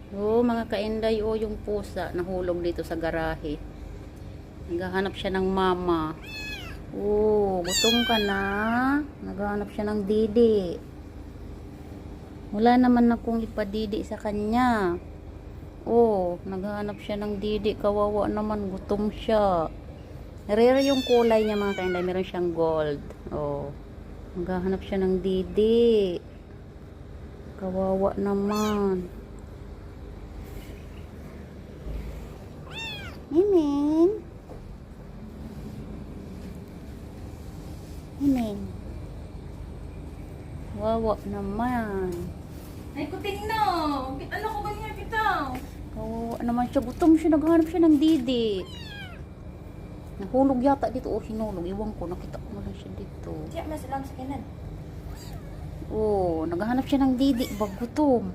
Oh, mga kainday, oh, yung pusa nahulog dito sa garahe. Naghahanap siya ng mama. Oh, gutom ka na? Naghahanap siya ng didi. Wala naman akong ipadidi sa kanya. Oh, naghahanap siya ng didi. Kawawa naman, gutom siya. Rare yung kulay niya mga kainday. Meron siyang gold. Oh, naghahanap siya ng didi. Kawawa naman. Miming. Miming. Kawawa naman. Ay, kuting na. Ano ko ganyan, bitaw? Kawawa naman siya. Gutom siya. Naghahanap siya ng didi. Nahulog yata dito. Oh, hinulog. Iwan ko. Nakita ko na lang siya dito. Siya, mas lang sa kanan. Oh, naghahanap siya ng didi. Bagutom.